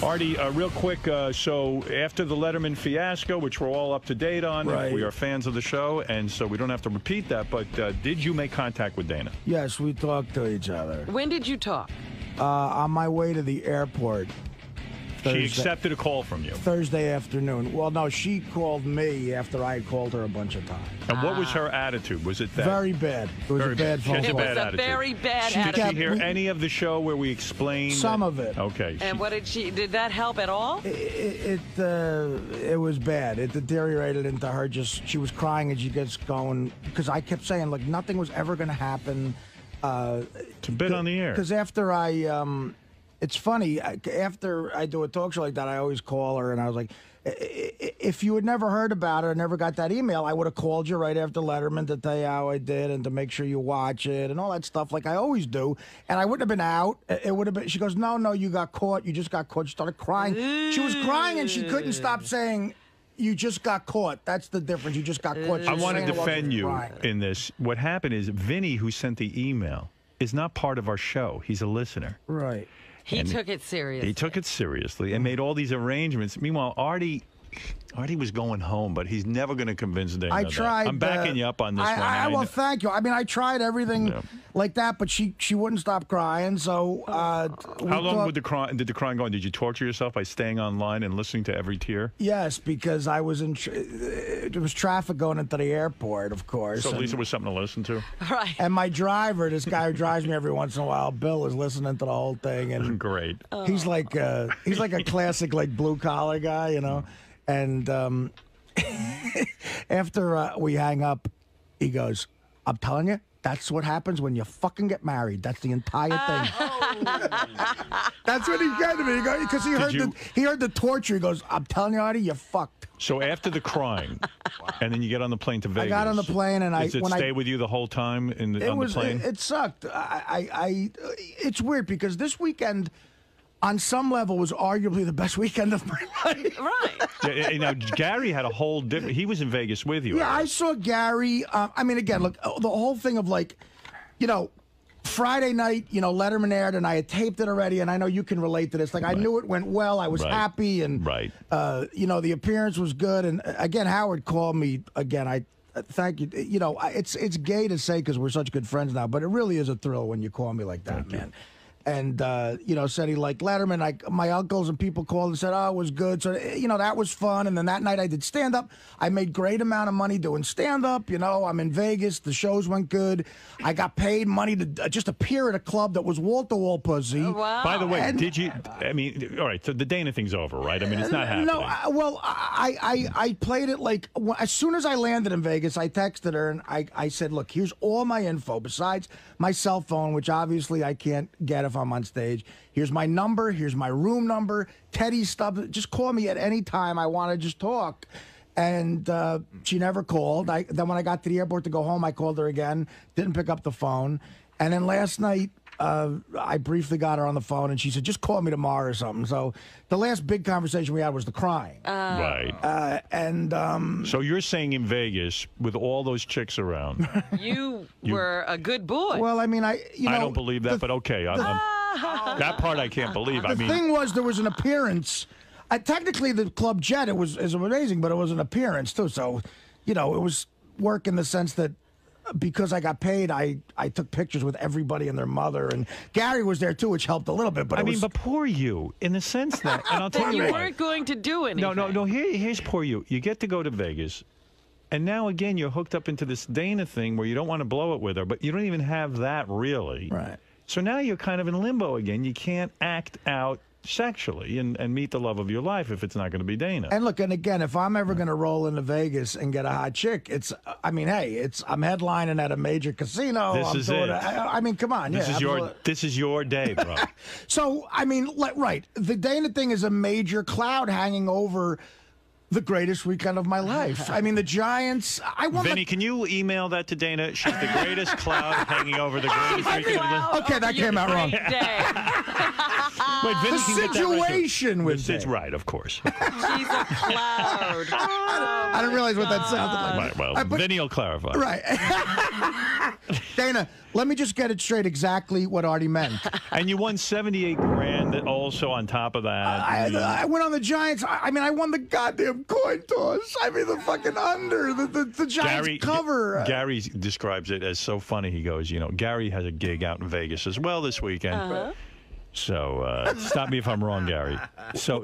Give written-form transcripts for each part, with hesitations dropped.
Artie, real quick, so after the Letterman fiasco, which we're all up to date on, right. We are fans of the show, and so we don't have to repeat that, but did you make contact with Dana? Yes, we talked to each other. When did you talk? On my way to the airport. She accepted a call from you. Thursday afternoon. Well, no, she called me after I had called her a bunch of times. And what was her attitude? Was it that? Very bad. It was very a bad phone call. It was a very bad attitude. Did she hear any of the show where we explained? Some of it. Okay. And what did that help at all? It was bad. It deteriorated into her she was crying and she gets going. Because I kept saying, look, nothing was ever going to happen. It's a bit on the air. Because after it's funny, after I do a talk show like that, I always call her, and I was like, if you had never heard about it or never got that email, I would have called you right after Letterman to tell you how I did and to make sure you watch it and all that stuff like I always do. And I wouldn't have been out. It would have been, she goes, no, you got caught. You just got caught. She started crying. She was crying, and she couldn't stop saying, you just got caught. That's the difference. You just got caught. I want to defend you in this. What happened is Vinny, who sent the email, is not part of our show. He's a listener. Right. He took it seriously. He took it seriously and made all these arrangements. Meanwhile, Artie was going home, but he's never going to convince Dana. I tried. I'm backing you up on this one. Well, thank you. I mean, I tried everything like that, but she wouldn't stop crying. So, how long did the crying go on? Did you torture yourself by staying online and listening to every tear? Yes, because I was there was traffic going into the airport, of course. So at least it was something to listen to. Right. And my driver, this guy who drives me every once in a while, Bill, is listening to the whole thing, and great. He's like a classic like blue collar guy, you know. And after we hang up, he goes, I'm telling you, that's what happens when you fucking get married. That's the entire thing. That's what he said to me. Because he heard the torture. He goes, I'm telling you, Artie, you're fucked. So after the crying, and then you get on the plane to Vegas. I got on the plane, and Does it stay with you the whole time on the plane? It sucked. It's weird because this weekend, on some level, was arguably the best weekend of my life. Right. Now, Gary had a whole different... He was in Vegas with you. Yeah, I saw Gary. I mean, again, look, the whole thing of like, Friday night, Letterman aired, and I had taped it already, and I know you can relate to this. Like, I knew it went well. I was happy, and, the appearance was good. And, again, Howard called me. Again, I thank you. It's gay to say because we're such good friends now, but it really is a thrill when you call me like that, man. And, said he liked Letterman. My uncles and people called and said, oh, it was good. So, that was fun. And then that night I did stand-up. I made great amount of money doing stand-up. I'm in Vegas. The shows went good. I got paid money to just appear at a club that was wall-to-wall pussy. Oh, wow. By the way, did you, all right, so the Dana thing's over, right? I mean, it's not happening. No, I played it like, as soon as I landed in Vegas, I texted her and I said, look, here's all my info besides my cell phone, which obviously I can't get if I'm on stage. Here's my number. Here's my room number. Teddy's stuff. Just call me at any time. I want to just talk. And she never called. Then when I got to the airport to go home, I called her again. Didn't pick up the phone. And then last night, I briefly got her on the phone, and she said, just call me tomorrow or something. So the last big conversation we had was the crying. Right. So you're saying in Vegas, with all those chicks around... You were a good boy. Well, I mean, I don't believe that, but okay. That part I can't believe. The thing was, there was an appearance. Technically, the Club Jet, is amazing, but it was an appearance, too. So, it was work in the sense that because I got paid, I took pictures with everybody and their mother, and Gary was there too, which helped a little bit. But but poor you, in the sense that, and I'll tell you you weren't going to do anything. No. Here's poor you. You get to go to Vegas, and now again you're hooked up into this Dana thing where you don't want to blow it with her, but you don't even have that really. Right. So now you're kind of in limbo again. You can't act out sexually and meet the love of your life if it's not going to be Dana. And look, and again, if I'm ever going to roll into Vegas and get a hot chick, I'm headlining at a major casino. This is it. I mean, come on. This is your day, bro. So, I mean, right. The Dana thing is a major cloud hanging over the greatest weekend of my life. I mean, the Giants. Vinny, can you email that to Dana? She's the greatest cloud hanging over the greatest weekend of the... Okay, that came out wrong. Wait, Vinny The can get that right, too. situation with It's right, of course. She's a cloud. I didn't realize what that sounded like. Right, well, Vinny will clarify. Right. Dana, let me just get it straight exactly what Artie meant. And you won 78 grand also on top of that. I went on the Giants. I mean, I won the goddamn coin toss. I mean, the fucking under, the Giants cover. Gary describes it as so funny. He goes, Gary has a gig out in Vegas as well this weekend. So stop me if I'm wrong, Gary. So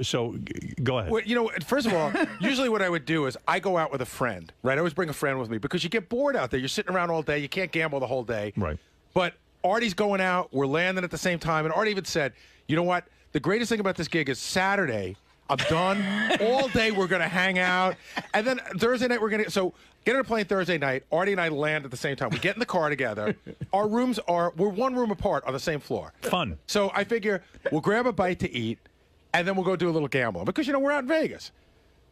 go ahead. Well, first of all, usually what I would do is I go out with a friend, right? I always bring a friend with me because you get bored out there. You're sitting around all day. You can't gamble the whole day. Right. But Artie's going out. We're landing at the same time. And Artie even said, you know what? The greatest thing about this gig is Saturday, I'm done. All day we're going to hang out. And then Thursday night we're get on a plane Thursday night. Artie and I land at the same time. We get in the car together. Our rooms we're one room apart on the same floor. Fun. So I figure we'll grab a bite to eat, and then we'll go do a little gambling. Because, we're out in Vegas.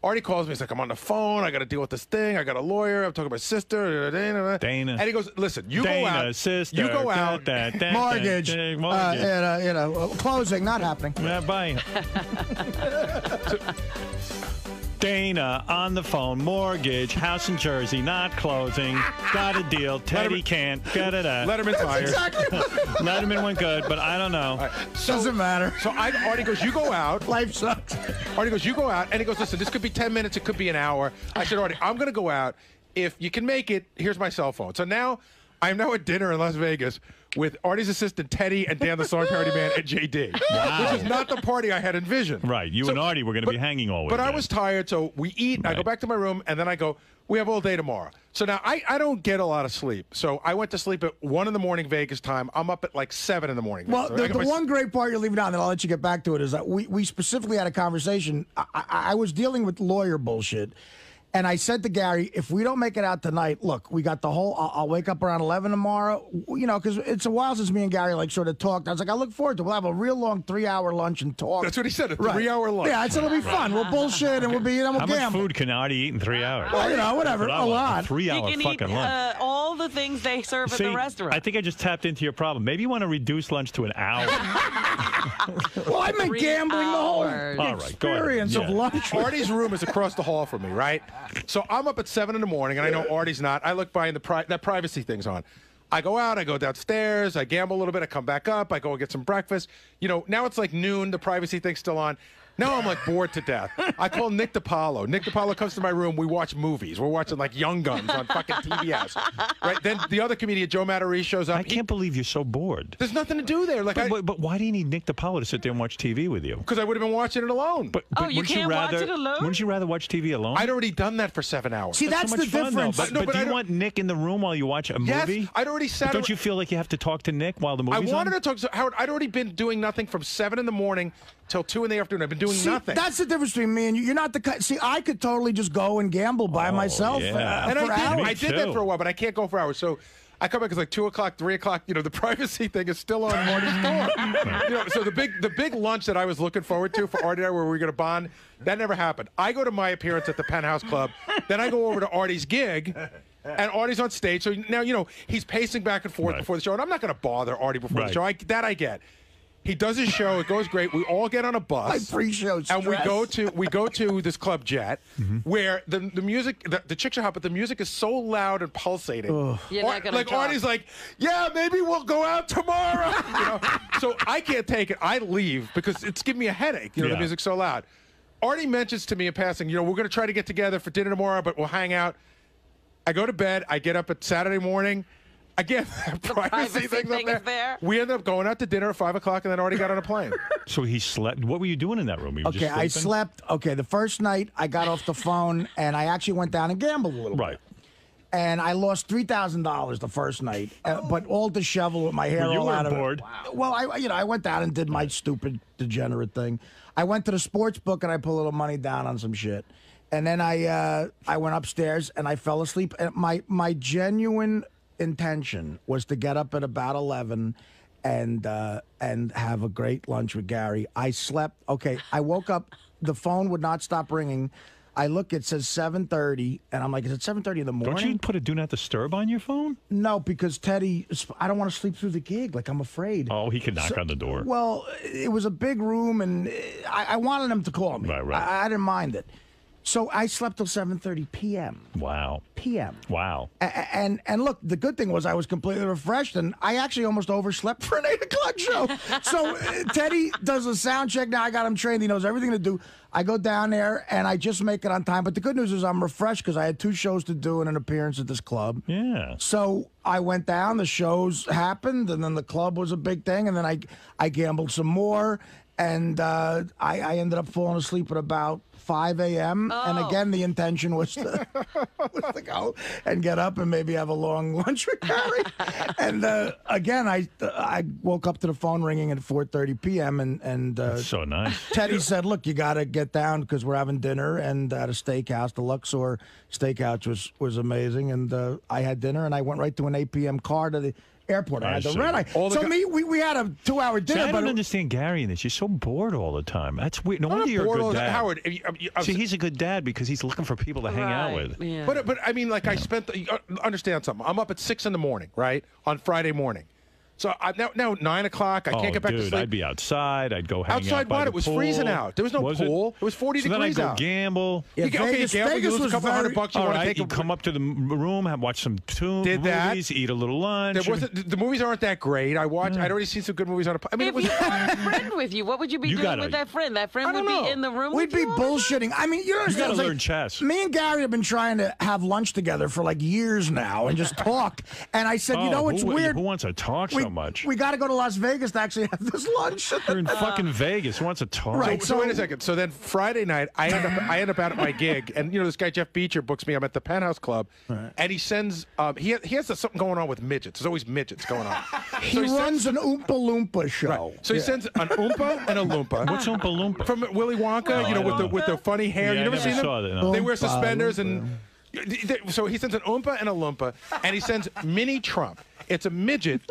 Artie calls me. He's like, I'm on the phone. I got to deal with this thing. I got a lawyer. I'm talking about sister. Dana. Dana. And he goes, listen, you Dana, go out. Sister. You go out. Mortgage. Closing, not happening. Bye. Dana on the phone, mortgage, house in Jersey, not closing, got a deal, Teddy can't, Letterman's fired. Exactly. Letterman went good, but I don't know. Right. Doesn't matter. So Artie goes, you go out. Life sucks. Artie goes, you go out. And he goes, listen, this could be 10 minutes. It could be an hour. I said, Artie, I'm going to go out. If you can make it, here's my cell phone. So now I'm at dinner in Las Vegas with Artie's assistant, Teddy, and Dan the Song Parody Man, and JD. Wow. Which is not the party I had envisioned. Right. You and Artie were going to be hanging all weekend. But I was tired, so we eat. Right. I go back to my room, and then I go, we have all day tomorrow. So now I don't get a lot of sleep. So I went to sleep at 1 in the morning Vegas time. I'm up at like 7 in the morning. Well, so the one great part you're leaving out, and I'll let you get back to it, is that we specifically had a conversation. I was dealing with lawyer bullshit. And I said to Gary, if we don't make it out tonight, look, we got the whole, I'll wake up around 11 tomorrow, because it's a while since me and Gary, sort of talked. I was like, I look forward to it. We'll have a real long 3-hour lunch and talk. That's what he said, a 3-hour lunch. Yeah, I said it'll be fun. We'll bullshit and we'll be, we'll How gamble. much food can Artie eat in 3 hours? Well, whatever, a lot. 3-hour You can fucking eat lunch. all the things they serve at the restaurant. I think I just tapped into your problem. Maybe you want to reduce lunch to an hour. Well, I meant gambling the whole experience of lunch. Artie's room is across the hall from me, right? So I'm up at 7 in the morning, and I know Artie's not. I look by, and that privacy thing's on. I go out, I go downstairs, I gamble a little bit, I come back up, I go and get some breakfast. Now it's like noon, the privacy thing's still on. Now I'm bored to death. I call Nick DiPaolo. Nick DiPaolo comes to my room. We watch movies. We're watching Young Guns on fucking TBS. Right? Then the other comedian, Joe Matarese, shows up. I can't believe you're so bored. There's nothing to do there. But why do you need Nick DiPaolo to sit there and watch TV with you? Because I would have been watching it alone. But you can't watch it alone? Wouldn't you rather watch TV alone? I'd already done that for 7 hours. See, that's so the much fun, difference. Though. But do you want Nick in the room while you watch a movie? Yes, I'd already sat. But don't you feel like you have to talk to Nick while the movie's on? I wanted to talk to Howard. I'd already been doing nothing from 7 in the morning till 2 in the afternoon. I've been doing nothing. That's the difference between me and you. You're not the see. I could totally just go and gamble by myself and I did that for a while, but I can't go for hours. So I come back, it's 2 o'clock, 3 o'clock. The privacy thing is still on Artie's door. So the big lunch that I was looking forward to for Artie and I, where we were going to bond, that never happened. I go to my appearance at the Penthouse Club, then I go over to Artie's gig. And Artie's on stage, so now he's pacing back and forth before the show, and I'm not going to bother Artie before the show. I get. He does his show. It goes great. We all get on a bus. My pre-show stress. And we go to this club Jet, where the music, the chicks are hot, but the music is so loud and pulsating. Artie's like, yeah, maybe we'll go out tomorrow. So I can't take it. I leave because it's giving me a headache. The music's so loud. Artie mentions to me in passing, we're going to try to get together for dinner tomorrow, but we'll hang out. I go to bed. I get up at Saturday morning. Again, privacy thing up there. We ended up going out to dinner at 5 o'clock, and then Artie got on a plane. So he slept. What were you doing in that room? Okay, I slept. Okay, the first night I got off the phone, and I actually went down and gambled a little bit. And I lost $3,000 the first night, but all disheveled with my hair all out of it. Bored. Well, I went down and did my stupid, degenerate thing. I went to the sports book and I put a little money down on some shit. And then I went upstairs and I fell asleep. And my genuine intention was to get up at about 11 and have a great lunch with Gary. I slept. Okay, I woke up. The phone would not stop ringing. I look, it says 7:30, and I'm like, is it 7:30 in the morning? Don't you put a do not disturb on your phone? No, because Teddy, I don't want to sleep through the gig. Like, I'm afraid. Oh, he could knock on the door. Well, it was a big room, and I wanted him to call me. Right. I didn't mind it. So I slept till 7:30 p.m. Wow. p.m. Wow. And look, the good thing was I was completely refreshed, and I actually almost overslept for an 8 o'clock show. So Teddy does a sound check. Now I got him trained. He knows everything to do. I go down there, and I just make it on time. But the good news is I'm refreshed because I had 2 shows to do and an appearance at this club. Yeah. So I went down. The shows happened, and then the club was a big thing. And then I gambled some more, and I ended up falling asleep at about 5 a.m. And again, the intention was to go and get up and maybe have a long lunch with Gary. And again, I woke up to the phone ringing at 4:30 p.m. and That's so nice. Teddy said, "Look, you got to get down because we're having dinner and at a steakhouse. The Luxor Steakhouse was amazing, and I had dinner and I went right to an 8 p.m. car to the airport. I had the red eye. So we had a 2-hour dinner. See, I don't understand Gary in this. You're so bored all the time. That's weird. No wonder you're a good dad. Howard, see, he's a good dad because he's looking for people to hang out with. Yeah. But I mean, like I spent. Understand something. I'm up at 6 in the morning, right, on Friday morning. So now 9 o'clock. I can't get back to sleep. I'd be outside. I'd go hang out outside. by What? the It was pool. freezing out. There was no pool. It was 40 degrees then I'd out. go gamble. Yeah, Vegas you lose a couple $100. You All want to right, take you come up to the room, watch some movies, eat a little lunch. The movies aren't that great. I'd already seen some good movies on. I mean, if you had a friend with you, what would you be doing with that friend? That friend would be in the room. We'd be bullshitting. I mean, you got to learn chess. Me and Gary have been trying to have lunch together for like years now and just talk. And I said, it's weird. Who wants to talk so much? We got to go to Las Vegas to actually have this lunch. You're in fucking Vegas. Who wants to talk? Right. So wait a second. So then Friday night, I end up out at my gig, and this guy Jeff Beecher books me. I'm at the Penthouse Club, and he sends. He has something going on with midgets. There's always midgets going on. He runs an Oompa Loompa show. Right. So he sends an Oompa and a Loompa. What's Oompa Loompa? From Willy Wonka. With the funny hair. Yeah, You never seen them? saw that, no. They wear suspenders and. So he sends an Oompa and a Loompa, and he sends Mini Trump. It's a midget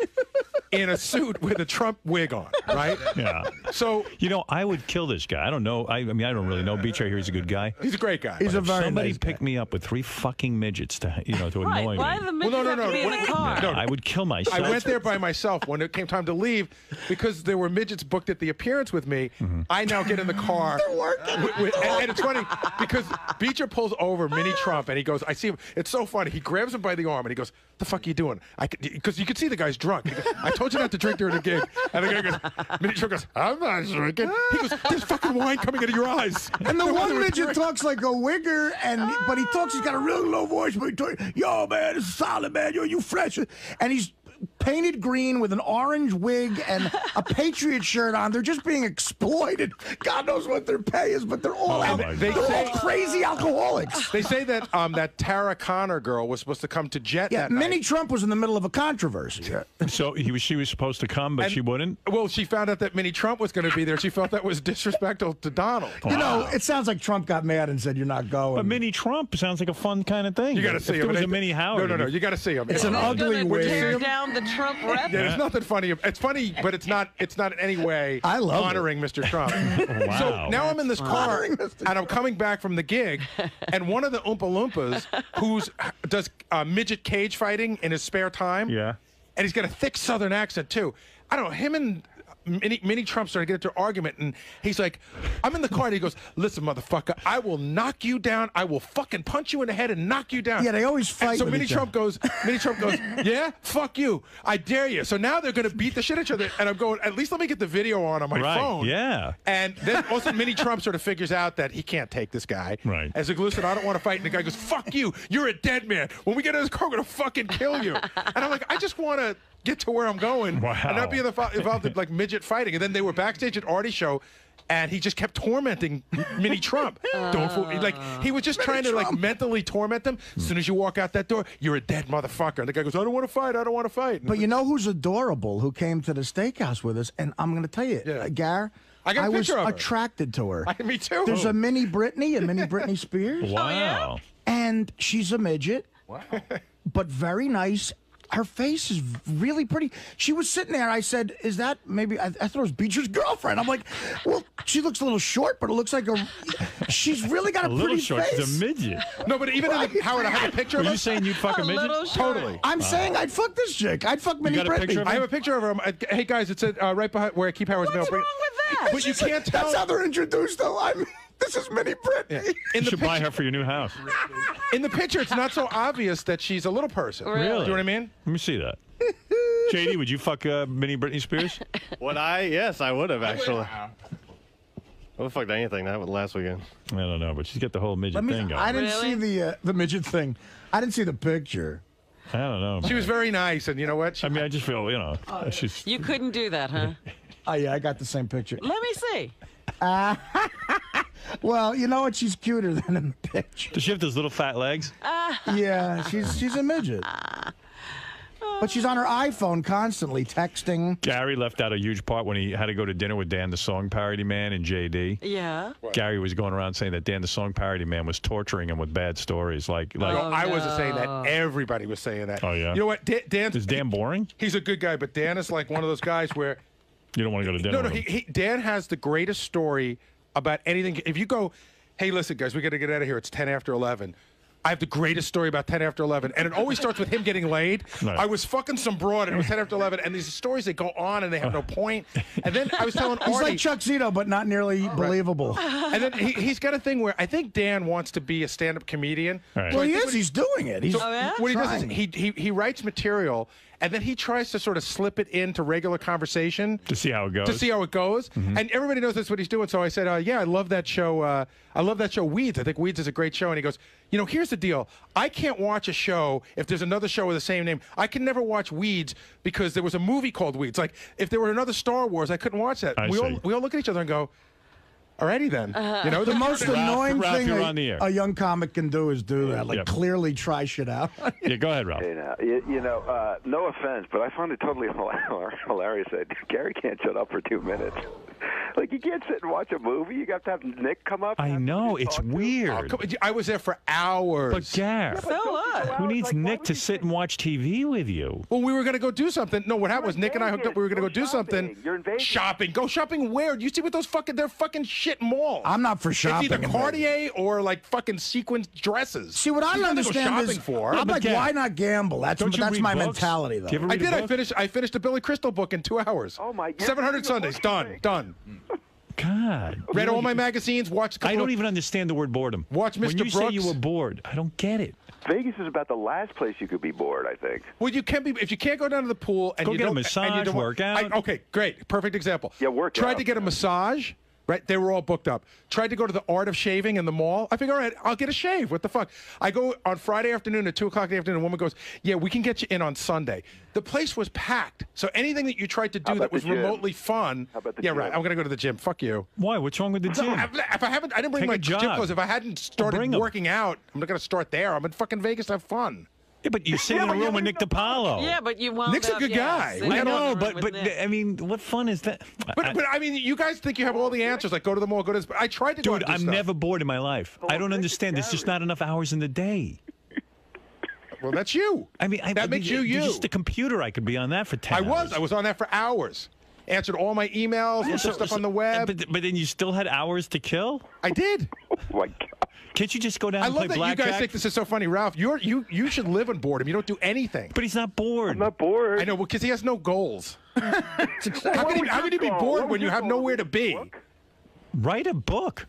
in a suit with a Trump wig on, right? Yeah. So I would kill this guy. I don't know. I mean, I don't really know. Beach right here. He's a good guy. He's a great guy. He's a very Somebody nice picked guy. me up with 3 fucking midgets to annoy me. Why the midgets have to be in the car? No, I would kill myself. I went there by myself when it came time to leave because there were midgets booked at the appearance with me. I now get in the car. They're working. And it's funny because Beecher pulls over Mini Trump and he goes, I see him. It's so funny. He grabs him by the arm and he goes, the fuck are you doing? Because you can see the guy's drunk. He goes, I told you not to drink during the gig. And the guy goes, Mini Trump goes, I'm not drinking. He goes, there's fucking wine coming out of your eyes. And the one midget talks like a wigger, but he talks, he's got a really low voice, but he talks, yo, man, this is solid, man. Yo, you fresh. And he's painted green with an orange wig and a Patriot shirt on. They're just being exploited. God knows what their pay is, but they're all they're all crazy alcoholics. They say that that Tara Connor girl was supposed to come to Jet that night. Mini Trump was in the middle of a controversy. So she was supposed to come, but she wouldn't? Well, she found out that Mini Trump was going to be there. She felt that was disrespectful to Donald. Wow. It sounds like Trump got mad and said, you're not going. But Mini Trump sounds like a fun kind of thing. You got to see him. If there was a Mini Howard. No, you got to see him. It's an ugly wig. Tear down the Trump rep. Yeah, there's nothing funny. It's funny, but it's not in any way honoring Mr. Trump. Wow. So now I'm in this car, and I'm coming back from the gig, and one of the Oompa Loompas does midget cage fighting in his spare time. Yeah. And he's got a thick Southern accent, too. I don't know, him and Mini Trump started to get into an argument, and he's like, I'm in the car, and he goes, listen, motherfucker, I will knock you down. I will fucking punch you in the head and knock you down. Yeah, they always fight. And so with Mini each Trump goes, yeah, fuck you. I dare you. So now they're going to beat the shit out of each other, and I'm going, at least let me get the video on my phone. Yeah. And then also Mini Trump sort of figures out that he can't take this guy. Right. As like, listen, I don't want to fight. And the guy goes, fuck you. You're a dead man. When we get in this car, we're going to fucking kill you. And I'm like, I just want to get to where I'm going and not be involved in like midget fighting. And then they were backstage at Artie's show, and he just kept tormenting Mini Trump. He was just trying to like mentally torment them. As soon as you walk out that door, you're a dead motherfucker. And the guy goes, I don't want to fight. I don't want to fight. But you know who's adorable? Who came to the steakhouse with us? And I'm going to tell you, Gar, I was of her. attracted to her. Me too. There's a mini Britney Spears. Wow. And she's a midget. Wow. But very nice. her face is really pretty. She was sitting there. I said, "Is that maybe?" I thought it was Beecher's girlfriend. I'm like, "Well, she looks a little short, but it looks like she's really got a pretty short. face." She's a midget. No, but even Howard, I have a picture of her. Are you saying you'd fuck a midget? Totally. I'm saying I'd fuck this chick. I'd fuck Minnie Britney. I have a picture of her. Hey guys, it's right behind where I keep Howard's mail. What's wrong with that? But you can't tell. That's how they're introduced, though. I mean, this is Minnie Britney. Yeah. You should buy her for your new house. In the picture, it's not so obvious that she's a little person. Really? Do you know what I mean? Let me see that. JD, would you fuck Minnie Britney Spears? Yes, I would have, actually. I would have fucked anything that last weekend. I don't know, but she's got the whole midget thing going. I didn't see the midget thing. I didn't see the picture. I don't know. She was very nice, and you know what? I mean, I just feel, she's... You couldn't do that, huh? Oh, yeah, I got the same picture. Let me see. Well, you know what? She's cuter than in the picture. Does she have those little fat legs? Yeah, she's a midget. But she's on her iPhone constantly texting. Gary left out a huge part when he had to go to dinner with Dan the Song Parody Man and JD. Yeah. What? Gary was going around saying that Dan the Song Parody Man was torturing him with bad stories. I wasn't saying that. Everybody was saying that. Oh, yeah? You know what? Is Dan boring? He's a good guy, but Dan is like one of those guys where... You don't want to go to dinner with him. Dan has the greatest story about anything. If you go, hey, listen, guys, we got to get out of here. It's 10 after 11. I have the greatest story about 10 after 11. And it always starts with him getting laid. Right. I was fucking some broad, and it was 10 after 11. And these stories, they go on, and they have no point. And then I was telling Artie. He's like Chuck Zito, but not nearly believable. And then he's got a thing where I think Dan wants to be a stand-up comedian. Right. Well, he is. He's doing it. He's what he does is he writes material, and then he tries to sort of slip it into regular conversation. To see how it goes. Mm-hmm. And everybody knows that's what he's doing. So I said, yeah, I love that show. I love that show, Weeds. I think Weeds is a great show. And he goes, here's the deal. I can't watch a show if there's another show with the same name. I can never watch Weeds because there was a movie called Weeds. Like, if there were another Star Wars, I couldn't watch that. We all look at each other and go, alrighty then. The most annoying thing a young comic can do is do that. Like, clearly try shit out. Yeah, go ahead, Ralph. No offense, but I found it totally hilarious that Gary can't shut up for 2 minutes. Like, you can't sit and watch a movie. You got to have Nick come up. I know. It's weird. I was there for hours. But, Gary, who needs Nick to sit and watch TV with you? Well, we were going to go do something. No, what happened was Nick and I hooked up. We were going to go do something. You're in Vegas. Shopping. Go shopping where? Do you see what those they're fucking shit malls. I'm not for shopping. It's either Cartier or, like, fucking sequin dresses. See, what I don't understand is, I'm like, why not gamble? That's my mentality, though. I did. I finished a Billy Crystal book in 2 hours. Oh, my God. 700 Sundays. Done. God. Read all my magazines, watched I don't even understand the word boredom. Watch Mr. When you Brooks. say you were bored, I don't get it. Vegas is about the last place you could be bored, I think. Well, you can be if you can't go down to the pool and go you get don't a massage, work out. Okay, great, perfect example. Yeah, work Tried out. to get a massage. Right, they were all booked up. Tried to go to the Art of Shaving in the mall. I figure, all right, I'll get a shave. What the fuck? I go on Friday afternoon at 2 o'clock in the afternoon. A woman goes, yeah, we can get you in on Sunday. The place was packed. So anything that you tried to do that was remotely fun. How about the yeah, gym? right. I'm gonna go to the gym. Fuck you. Why? What's wrong with the gym? If I didn't bring my gym clothes. If I hadn't started working out, I'm not gonna start there. I'm in fucking Vegas to have fun. Yeah, but you sit in a room with Nick DiPaolo. Yeah, but you wound Nick's a good guy. I know, but I mean, what fun is that? But I mean, you guys think you have all the answers. Like, go to the mall, go to this. I tried to go Dude, I'm never bored in my life. I don't understand. There's just not enough hours in the day. Well, that's you. I mean, that makes you. Just a computer. I could be on that for 10 hours. I was on that for hours. Answered all my emails, looked at stuff on the web. But then you still had hours to kill? I did. Oh, my God. Can't you just go down and play blackjack? I love that you guys think this is so funny. Ralph, you should live in boredom. You don't do anything. But he's not bored. I'm not bored. I know, because he has no goals. How can you be bored when you have nowhere to be? Write a book.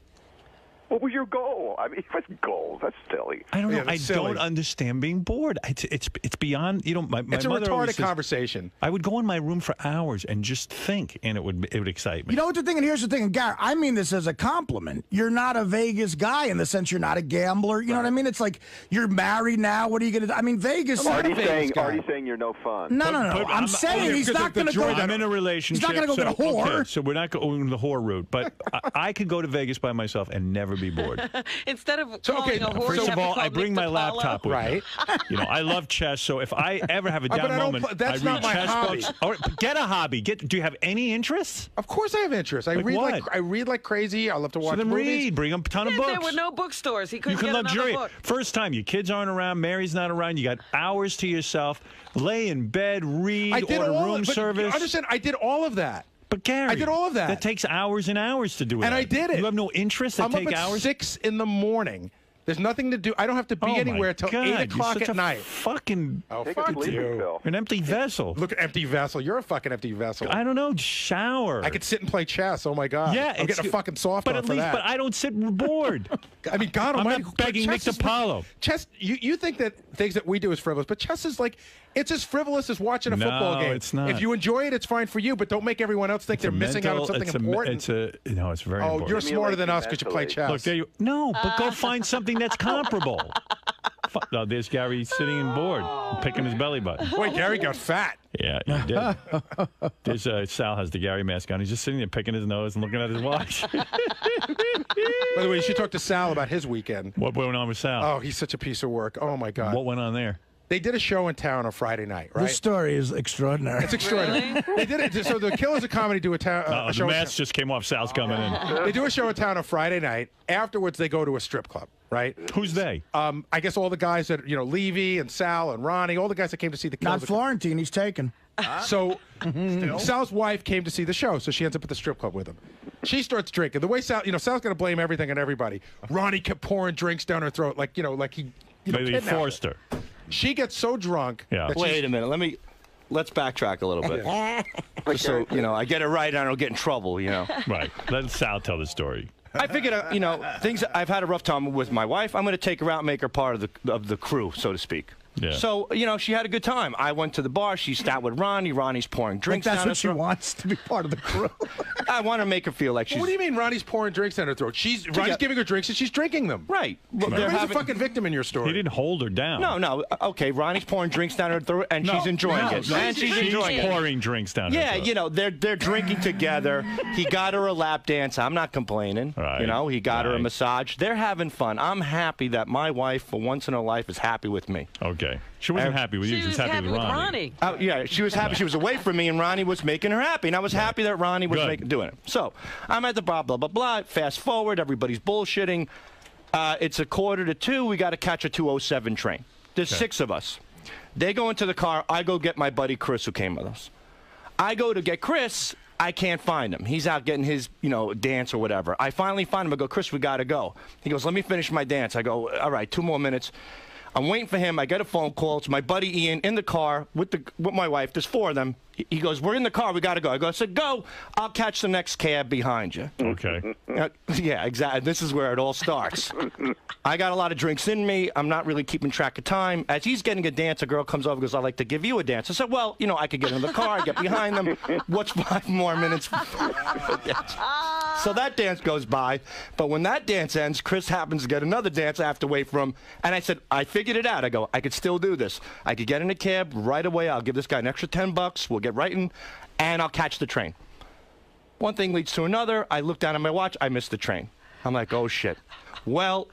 What was your goal? I mean, what's goals? That's silly. I don't know. I don't understand being bored. It's beyond. My it's a mother retarded conversation. I would go in my room for hours and just think, and it would excite me. You know what the thing? And here's the thing, and Gary, I mean this as a compliment. You're not a Vegas guy in the sense you're not a gambler. You know what I mean? It's like you're married now. What are you going to do? I mean, Vegas. Artie's saying you're no fun. No. I'm saying he's not going to go. I'm in a relationship. He's not going to go get a whore. Okay, so we're not going the whore route. But I could go to Vegas by myself and never be be bored. Instead of calling a horse, first of all, I bring my laptop with me. You know, I love chess, so if I ever have a down moment, I read chess books. Or, get a hobby. Do you have any interests? Of course I have interests. I read like crazy. I love to watch movies. Read. Bring a ton of books. There were no bookstores. He couldn't get another book. First time, your kids aren't around, Mary's not around, you got hours to yourself. Lay in bed, read, order room service. Understand, I did all of that. But Gary, I did all of that. That takes hours and hours to do it. And I did it. You have no interest that take hours? I'm up at 6 in the morning. There's nothing to do. I don't have to be anywhere until 8 o'clock at night. Fucking fuck you. An empty vessel. Look at empty vessel. You're a fucking empty vessel. I don't know. Shower. I could sit and play chess. Oh my god. Yeah, I'm getting a fucking soft but on at for least, that. But I don't sit bored. I mean, God Almighty. I'm not begging Nick DiPaolo. Chess. You think that things that we do is frivolous, but chess is like it's as frivolous as watching a football game. No, it's not. If you enjoy it, it's fine for you, but don't make everyone else think they're missing out on something important. It's very important. Oh, you're smarter than us because you play chess. Look, there you. No, but go find something that's comparable. No, there's Gary sitting and bored, picking his belly button. Wait, Gary got fat. Yeah, he did. There's Sal has the Gary mask on. He's just sitting there picking his nose and looking at his watch. By the way, you should talk to Sal about his weekend. What went on with Sal? Oh, he's such a piece of work. Oh my God. What went on there? They did a show in town on Friday night, right? This story is extraordinary. It's extraordinary. Really? They did it. So the Killers of Comedy do a show. The mask just came off. Sal's coming in. They do a show in town on Friday night. Afterwards, they go to a strip club, right? Who's they? I guess all the guys that, Levy and Sal and Ronnie, all the guys that came to see the Killers. Not Florentine. He's taken. So Sal's wife came to see the show, so she ends up at the strip club with him. She starts drinking. The way Sal's going to blame everything on everybody. Ronnie kept pouring drinks down her throat, like he Maybe he forced her. She gets so drunk. Yeah. Wait a minute. Let's backtrack a little bit. So, I get it right and I don't get in trouble, Right. Let Sal tell the story. I figured, things. I've had a rough time with my wife. I'm going to take her out and make her part of the crew, so to speak. Yeah. So, she had a good time. I went to the bar. She sat with Ronnie. Ronnie's pouring drinks down her throat. That's what she wants, to be part of the crew. I want to make her feel like she's... What do you mean Ronnie's pouring drinks down her throat? Ronnie's giving her drinks and she's drinking them. Right. Well, Ronnie's a fucking victim in your story. He didn't hold her down. No. Okay, Ronnie's pouring drinks down her throat, and she's enjoying it. And she's enjoying it. Pouring drinks down her throat. They're drinking together. He got her a lap dance. I'm not complaining. Right. He got her a massage. They're having fun. I'm happy that my wife, for once in her life, is happy with me. Okay. She wasn't happy with you. She was happy with Ronnie. Yeah, she was happy. She was away from me, and Ronnie was making her happy. And I was happy that Ronnie was doing it. So I'm at the blah, blah, blah, blah. Fast forward. Everybody's bullshitting. It's 1:45. We got to catch a 2:07 train. There's 6 of us. They go into the car. I go get my buddy Chris, who came with us. I go to get Chris. I can't find him. He's out getting his, dance or whatever. I finally find him. I go, Chris, we got to go. He goes, let me finish my dance. I go, all right, 2 more minutes. I'm waiting for him. I get a phone call. It's my buddy Ian in the car with my wife. There's 4 of them. He goes, we're in the car. We got to go. I said, go. I'll catch the next cab behind you. Okay. Yeah, exactly. This is where it all starts. I got a lot of drinks in me. I'm not really keeping track of time. As he's getting a dance, a girl comes over and goes, I'd like to give you a dance. I said, well, I could get in the car, get behind them. What's 5 more minutes? So that dance goes by. But when that dance ends, Chris happens to get another dance I have to wait for him. And I said, I figured it out. I go, I could still do this. I could get in a cab right away. I'll give this guy an extra $10. We'll get right in, and I'll catch the train. One thing leads to another. I look down at my watch. I missed the train. I'm like, oh, shit. Well,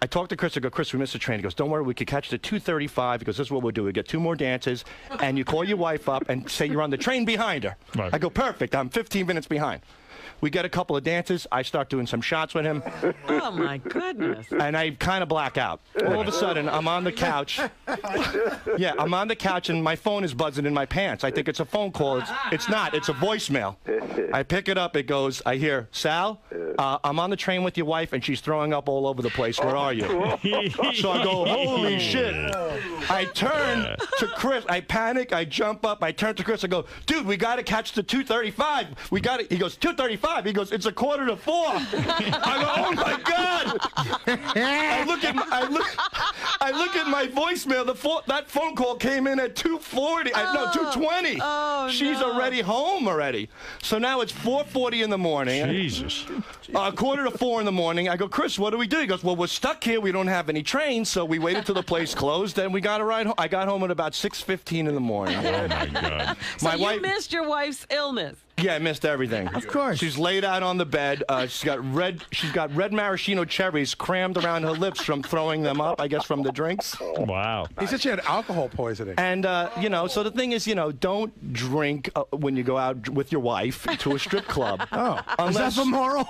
I talked to Chris. I go, Chris, we missed the train. He goes, don't worry. We could catch the 2:35. He goes, this is what we'll do. We get 2 more dances, and you call your wife up and say you're on the train behind her. Right. I go, perfect. I'm 15 minutes behind. We get a couple of dances. I start doing some shots with him. Oh, my goodness. And I kind of black out. All of a sudden, I'm on the couch. Yeah, I'm on the couch, and my phone is buzzing in my pants. I think it's a phone call. It's not. It's a voicemail. I pick it up. It goes, I hear, Sal, I'm on the train with your wife, and she's throwing up all over the place. Where are you? So I go, holy shit. I turn to Chris. I panic. I jump up. I turn to Chris. I go, dude, we got to catch the 2:35. We got it. He goes, 2:35. He goes, it's 3:45. I go, oh my God! I look at my voicemail. That phone call came in at 2:40. No, 2:20. Oh, She's already home already. So now it's 4:40 in the morning. Jesus. 3:45 in the morning. I go, Chris, what do we do? He goes, well, we're stuck here. We don't have any trains, so we waited till the place closed, and we got a ride home. I got home at about 6:15 in the morning. Oh my God. So you missed your wife's illness. Yeah, I missed everything. Of course. She's laid out on the bed. She's got red maraschino cherries crammed around her lips from throwing them up, I guess, from the drinks. Wow. He said she had alcohol poisoning. And, you know, so the thing is, you know, don't drink when you go out with your wife to a strip club. Is that the moral?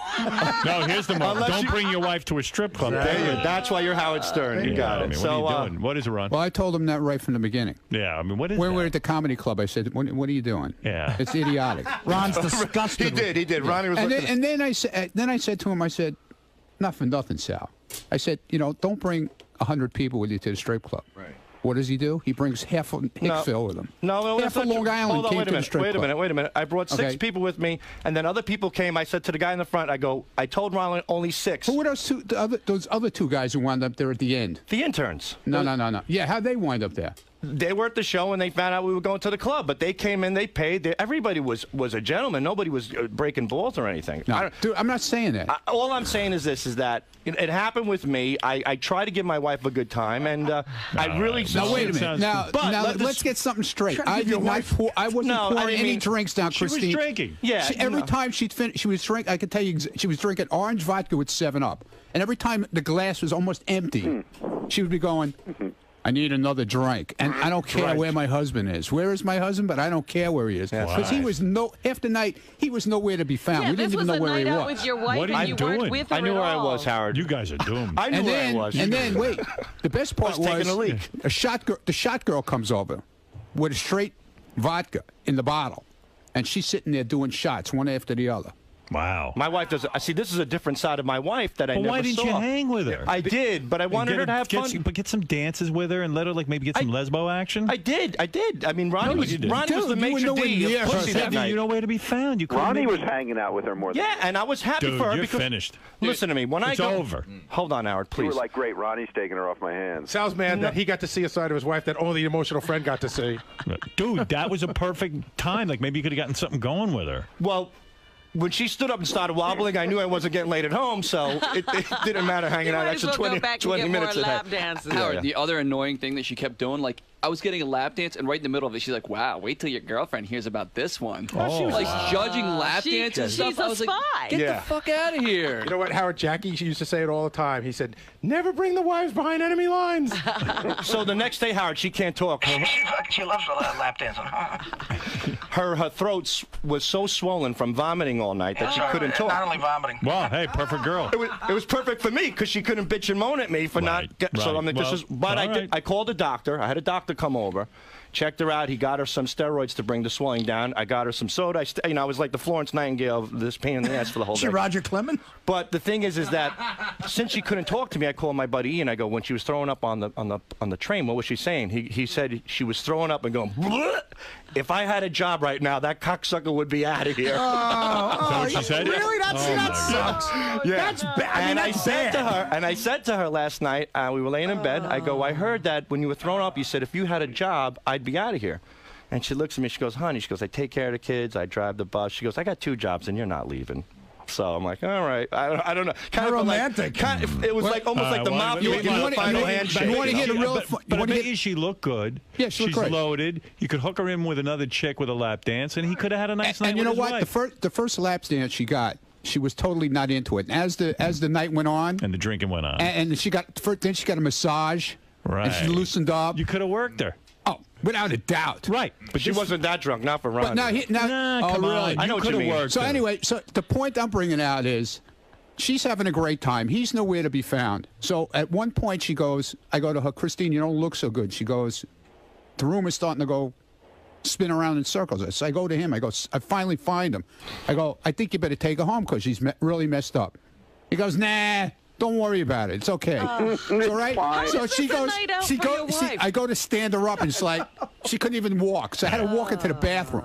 No, here's the moral. Don't bring your wife to a strip club. That's why you're Howard Stern. You got it. I mean, So, what are you doing? What is it, Ron? Well, I told him that right from the beginning. Yeah, I mean, what is When that? we were at the comedy club, I said, what are you doing? Yeah. It's idiotic. Ron's disgusted. He did. Ronnie was looking And then I said to him, I said, nothing, Sal. I said, you know, don't bring 100 people with you to the strip club. Right. What does he do? He brings half of Hicksville with him. No, half of Long Island came to the strip club. Wait a minute. I brought 6 people with me, and then other people came. I said to the guy in the front, I told Ron only 6. Who were those other 2 guys who wound up there at the end? The interns. No. Yeah, how'd they wind up there? They were at the show and they found out we were going to the club, but they came in, they paid. Everybody was a gentleman. Nobody was breaking balls or anything. No, dude, I'm not saying that. All I'm saying is this: is that it happened with me. I try to give my wife a good time, and I really. Now wait a minute. Now let's get something straight. I wasn't pouring any drinks down, Christine. She was drinking. Yeah. Every time she'd finish, she was drinking. I could tell you, she was drinking orange vodka with 7-Up, and every time the glass was almost empty, she would be going, I need another drink, and I don't care where my husband is. Where is my husband? But I don't care where he is, because he was half the night he was nowhere to be found. We didn't even know where he was. With your wife What are and you weren't doing? with her I knew at where I all. was, Howard. You guys are doomed. I knew where I was. And then wait, the best part was taking a leak. the shot girl comes over with a straight vodka in the bottle, and she's sitting there doing shots one after the other. Wow. My wife does. I see. This is a different side of my wife that I never saw. Why didn't you hang with her? I did, but I wanted her to have fun. But get some dances with her and let her maybe get some lesbo action. I did. I mean, Ronnie was the maitre d' of pussy that night. You know where to be found. Ronnie was hanging out with her more than and I was happy for her you're because finished. Listen to me. When it's over. Hold on, Howard, please. You were like, great, Ronnie's taking her off my hands. Sal's mad that he got to see a side of his wife that only the emotional friend got to see. Dude, that was a perfect time. Like maybe you could have gotten something going with her. Well, when she stood up and started wobbling, I knew I wasn't getting late at home, so it didn't matter hanging out extra 20 minutes a day. Howard, the other annoying thing that she kept doing, like, I was getting a lap dance, and right in the middle of it, she's like, wow, wait till your girlfriend hears about this one. Oh, like, judging lap dances and stuff. She's a I was spy. like, get the fuck out of here. You know what, Howard? Jackie used to say it all the time. He said, never bring the wives behind enemy lines. So the next day, Howard, she can't talk. She loves lap dancing. Her throat was so swollen from vomiting all night that she couldn't talk. Not only vomiting. Wow, hey, perfect girl. It was perfect for me because she couldn't bitch and moan at me for not. So I'm like, I called a doctor. I had a doctor come over. Checked her out. He got her some steroids to bring the swelling down. I got her some soda. I was like the Florence Nightingale of this pain in the ass for the whole day. She Roger Clemens? But the thing is that since she couldn't talk to me, I called my buddy Ian. I go, when she was throwing up on the train, what was she saying? He said she was throwing up and going, bleh. If I had a job right now, that cocksucker would be out of here. Is that what she said? Really? That sucks. Yeah. That's bad. And I said to her last night, we were laying in bed. I go, I heard that when you were thrown up, you said if you had a job, I'd be out of here. And she looks at me. She goes, honey, she goes, I take care of the kids. I drive the bus. She goes, I got 2 jobs, and you're not leaving. So I'm like, all right. I don't know. Kind of romantic. It was like almost like the mafia making the final handshake. You want to hear the real? But I bet you she looked good. Yeah, she looked She's great. loaded. You could hook her in with another chick with a lap dance, and he could have had a nice night. And you know with his what? wife. The first lap dance she got, she was totally not into it. And as the night went on, and the drinking went on, and she got then she got a massage. Right. And she loosened up. You could have worked her. Oh, without a doubt. Right. But she wasn't that drunk, not for Ron. But come on. I know what you mean. So anyway, so the point I'm bringing out is she's having a great time. He's nowhere to be found. So at one point she goes, I go to her, Christine, you don't look so good. She goes, the room is starting to go spin around in circles. So I go to him. I go, I finally find him. I go, I think you better take her home because she's really messed up. He goes, nah. Don't worry about it. It's okay. All right. So she goes. I go to stand her up, and it's like she couldn't even walk. So I had to walk into the bathroom.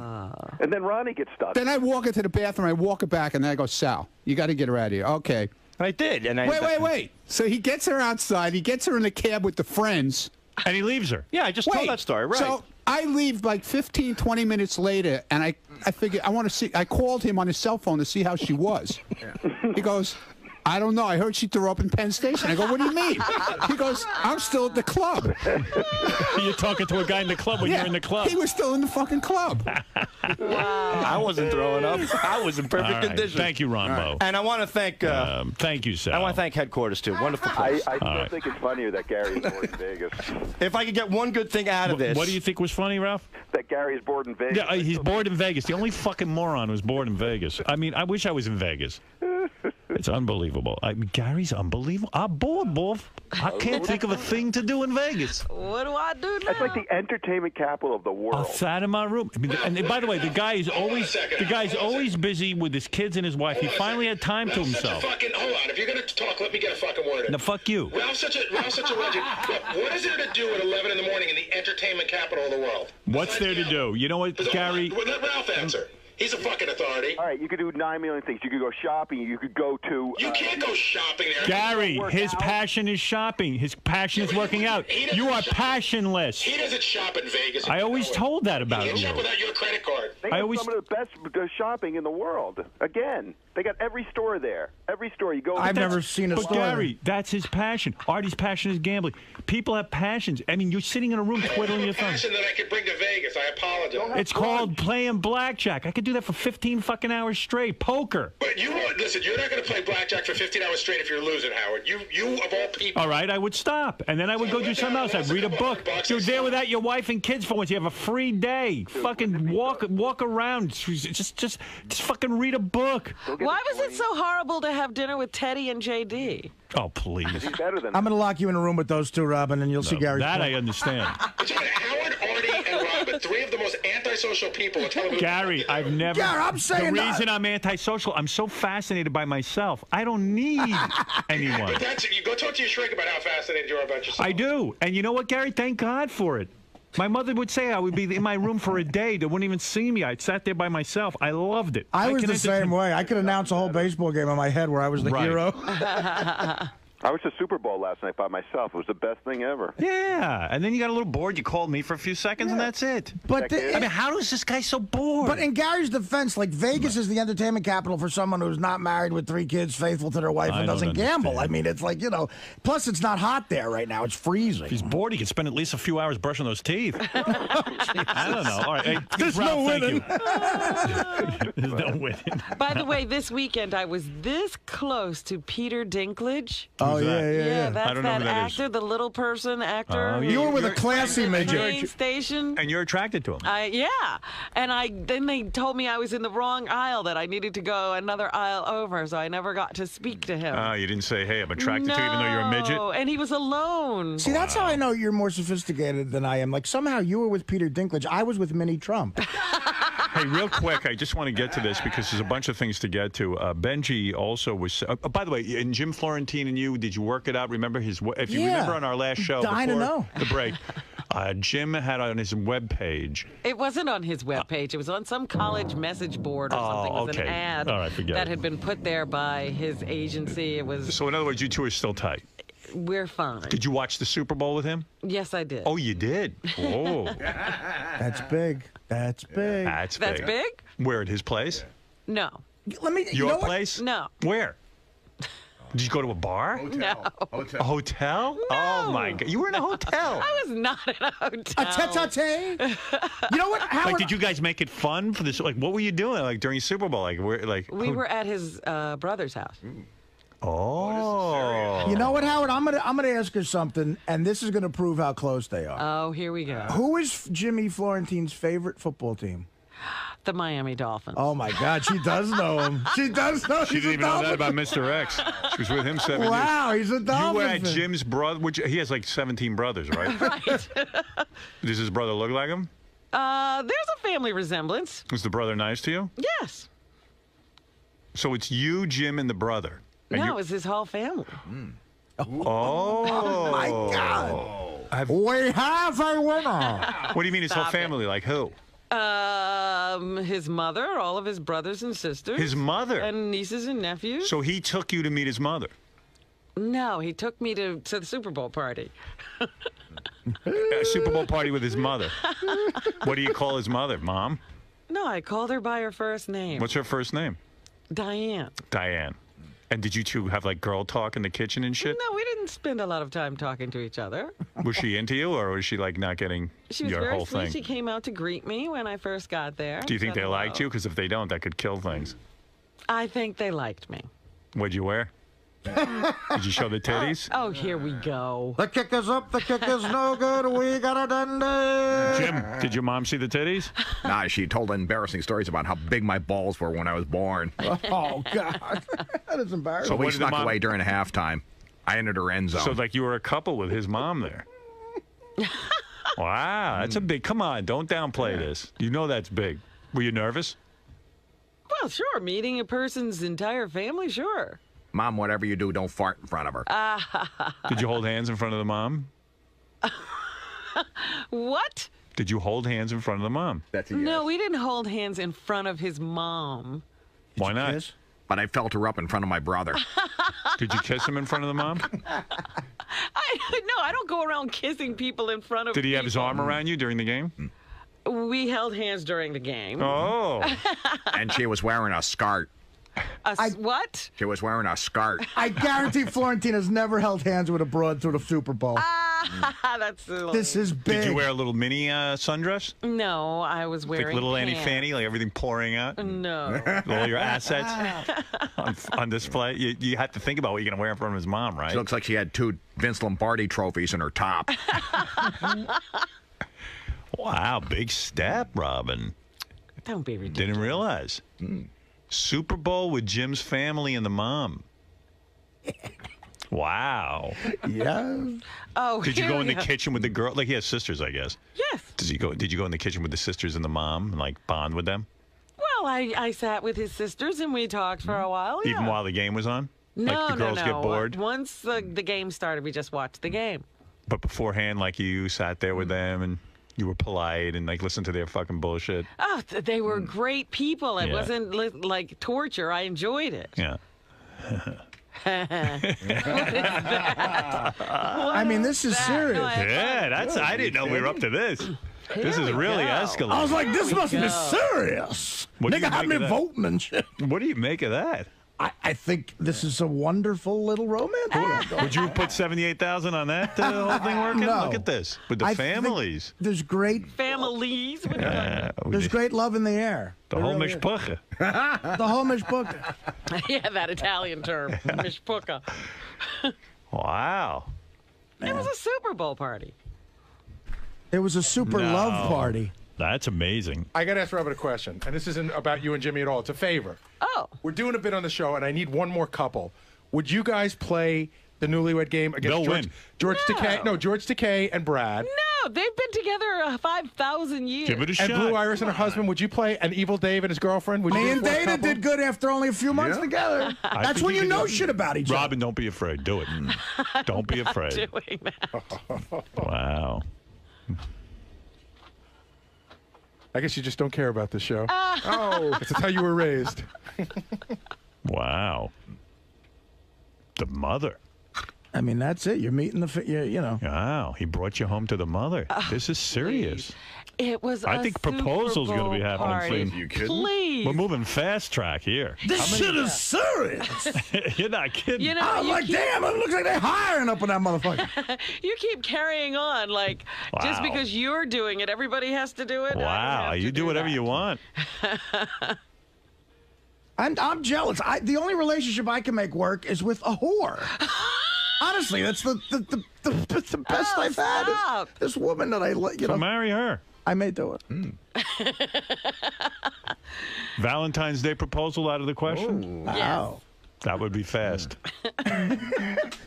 And then Ronnie gets stuck. Then I walk into the bathroom. I walk her back, and then I go, Sal, you got to get her out of here. Okay. I did. And wait. So he gets her outside. He gets her in the cab with the friends, and he leaves her. Yeah, I just told that story. Right. So I leave like 15, 20 minutes later, and I figured I want to see. I called him on his cell phone to see how she was. He goes, I don't know. I heard she threw up in Penn Station. I go, what do you mean? He goes, I'm still at the club. You're talking to a guy in the club when you're in the club. He was still in the fucking club. Wow. I wasn't throwing up. I was in perfect condition. Thank you, Ronbo. And I want to thank... thank you, Sal. I want to thank headquarters, too. Wonderful place. I still think it's funnier that Gary's born in Vegas. If I could get one good thing out of this... What do you think was funny, Ralph? That Gary's born in Vegas. Yeah, he's bored in Vegas. The only fucking moron was born in Vegas. I mean, I wish I was in Vegas. It's unbelievable. Gary's unbelievable. I'm bored, Wolf. I can't think of a thing to do in Vegas. What do I do now? It's like the entertainment capital of the world. I sat in my room. I mean, and by the way, the guy's always busy with his kids and his wife. He finally had time to himself. Hold on. If you're going to talk, let me get a fucking word in. No, fuck you. Ralph's such a legend. Look, what is there to do at 11 in the morning in the entertainment capital of the world? What's there to do? You know what, Gary? Let Ralph answer. He's a fucking authority. All right, you could do 9 million things. You could go shopping. You could go to... You can't go shopping there. Gary, his passion is shopping. His passion is working out. You are passionless. He doesn't shop in Vegas. I always told that about you. He shop without your credit card. They have some of the best shopping in the world. Again, they got every store there. Every store you go... I've never seen a store. But Gary, that's his passion. Artie's passion is gambling. People have passions. I mean, you're sitting in a room twiddling your thumbs. Passion that I could bring to Vegas. I apologize. It's called playing blackjack. I could do that for 15 fucking hours straight. Poker. But you won't listen. You're not going to play blackjack for 15 hours straight if you're losing, Howard. You of all people. All right, I would stop, and then I would go do something else. I'd read a book. You're there without your wife and kids for once. You have a free day. Fucking walk around. Just fucking read a book. Why was it so horrible to have dinner with Teddy and JD? Oh, please. He's better than I'm going to lock you in a room with those two, Robin, and you'll see Gary. That I understand. Howard, Artie, and Robin, three of the most antisocial people on television. Gary, I've never... Gary, I'm saying the reason I'm antisocial, I'm so fascinated by myself. I don't need anyone. But you go talk to your shrink about how fascinated you are about yourself. I do. And you know what, Gary? Thank God for it. My mother would say I would be in my room for a day. They wouldn't even see me. I sat there by myself. I loved it. I was the same way. I could announce a whole baseball game in my head where I was the hero. I was at Super Bowl last night by myself. It was the best thing ever. Yeah, and then you got a little bored. You called me for a few seconds, and that's it. But I mean, how is this guy so bored? But in Gary's defense, like Vegas is the entertainment capital for someone who's not married with 3 kids, faithful to their wife, and doesn't gamble. I mean, it's like, you know. Plus, it's not hot there right now. It's freezing. If he's bored, he could spend at least a few hours brushing those teeth. I don't know. All right, hey, there's no winning. There's no winning. By the way, this weekend I was this close to Peter Dinklage. Oh yeah. That's that actor, the little person actor. You were with a classy midget. Station. And you're attracted to him. Yeah. And then they told me I was in the wrong aisle, that I needed to go another aisle over, so I never got to speak to him. You didn't say, hey, I'm attracted to you even though you're a midget? No, and he was alone. See, that's how I know you're more sophisticated than I am. Like, somehow you were with Peter Dinklage. I was with Minnie Trump. Hey, real quick, I just want to get to this because there's a bunch of things to get to. Benji also was... by the way, and Jim Florentine and you, did you work it out? Remember his... If you remember on our last show before the break, Jim had on his webpage... It wasn't on his webpage. It was on some college message board or something. It was an ad that had been put there by his agency. It was... So, in other words, you two are still tight? We're fine. Did you watch the Super Bowl with him? Yes, I did. Oh, you did? Oh. That's big. That's big. That's big? Where, at his place? No. Your place? No. Where? Did you go to a bar? No. A hotel? No. Oh, my God. You were in a hotel. I was not in a hotel. A tete-a-tete? You know what, Howard? Like, did you guys make it fun for this? Like, what were you doing, like, during Super Bowl? Like, we were at his brother's house. Oh. You know what, Howard? I'm gonna ask her something, and this is gonna prove how close they are. Oh, here we go. Who is Jimmy Florentine's favorite football team? The Miami Dolphins. Oh my God, she does know him. She does know. She didn't even know that about Mr. X. She was with him 7 years. Wow, he's a Dolphin. You were at Jim's brother, which he has like 17 brothers, right? Right. Does his brother look like him? There's a family resemblance. Was the brother nice to you? Yes. So it's you, Jim, and the brother. And no, it's his whole family. Oh my God! We have a winner. What do you mean his whole family? Like who? His mother, all of his brothers and sisters. His mother? And nieces and nephews. So he took you to meet his mother? No, he took me to the Super Bowl party. A Super Bowl party with his mother. What do you call his mother? Mom? No, I called her by her first name. What's her first name? Diane. Diane. And did you two have like girl talk in the kitchen and shit? No, we didn't spend a lot of time talking to each other. Was she into you, or was she like not getting your whole thing? She came out to greet me when I first got there. Do you think they liked you? Because if they don't, that could kill things. I think they liked me. What'd you wear? Did you show the titties? Oh, here we go. The kick is up, the kick is no good. We got a dandy. Jim, did your mom see the titties? Nah, she told embarrassing stories about how big my balls were when I was born. Oh, God. That is embarrassing. So we snuck away during halftime. I entered her end zone. So, like, you were a couple with his mom there. Wow, that's a big... Come on, don't downplay this. You know that's big. Were you nervous? Well, sure. Meeting a person's entire family, sure. Mom, whatever you do, don't fart in front of her. Did you hold hands in front of the mom? What? Did you hold hands in front of the mom? That's a yes. No, we didn't hold hands in front of his mom. Why not? But I felt her up in front of my brother. Did you kiss him in front of the mom? I don't go around kissing people in front of Did he have his arm around you during the game? We held hands during the game. Oh. And she was wearing a skirt. What? She was wearing a skirt. I guarantee Florentina's never held hands with a broad through the Super Bowl. That's silly. This is big. Did you wear a little mini sundress? No, I was wearing like little pants. Annie Fanny, like everything pouring out? No. All your assets on display? You have to think about what you're going to wear in front of his mom, right? She looks like she had 2 Vince Lombardi trophies in her top. Wow, big step, Robin. Don't be ridiculous. Didn't realize. Super Bowl with Jim's family and the mom. Wow. Yeah. Oh, did you go in the kitchen with the girl? Like he has sisters, I guess. Yes. Did you go in the kitchen with the sisters and the mom and like bond with them? Well, I sat with his sisters and we talked for a while. Yeah. Even while the game was on? No, like the girls get bored? Once the game started, we just watched the game. But beforehand, like you sat there with them and you were polite and like listened to their fucking bullshit. Oh, they were great people. It wasn't like torture. I enjoyed it. Yeah. What is that? I mean, this is serious. Yeah, I didn't know we were up to this. This is really escalating. I was like, this must be serious. Nigga had me voting and shit. What do you make of that? I think this is a wonderful little romance. Would you put 78,000 on that whole thing working? No. Look at this with the families. There's great families. There's great love in the air. The whole mishpucha. The whole mishpucha. Yeah, that Italian term, mishpucha. Wow. It was a Super Bowl party. It was a super love party. That's amazing. I got to ask Robert a question, and this isn't about you and Jimmy at all. It's a favor. Oh. We're doing a bit on the show, and I need one more couple. Would you guys play the Newlywed Game against George Takei? No, George Takei and Brad. No, they've been together 5,000 years. Give it a shot. And Blue Iris and her husband. Would you play an Evil Dave and his girlfriend? Would Me you and Dana did good after only a few months together. That's when you know shit about each other. Robin, don't be afraid. Do it. Don't be afraid. Doing that. Wow. I guess you just don't care about the show. Oh, that's how you were raised. Wow. The mother. I mean, that's it. You're meeting you know. Wow. He brought you home to the mother. This is serious. It was I think proposal's going to be happening soon. You kidding? Please. We're moving fast track here. This shit is serious. You're not kidding. You know, I'm like, damn, it looks like they're hiring up on that motherfucker. You keep carrying on like just because you're doing it, everybody has to do it. Wow, you do whatever you want. I'm jealous. The only relationship I can make work is with a whore. Honestly, that's the best I've had. Is this woman that So marry her. I may do it. Valentine's Day proposal out of the question? Wow. Yes. That would be fast.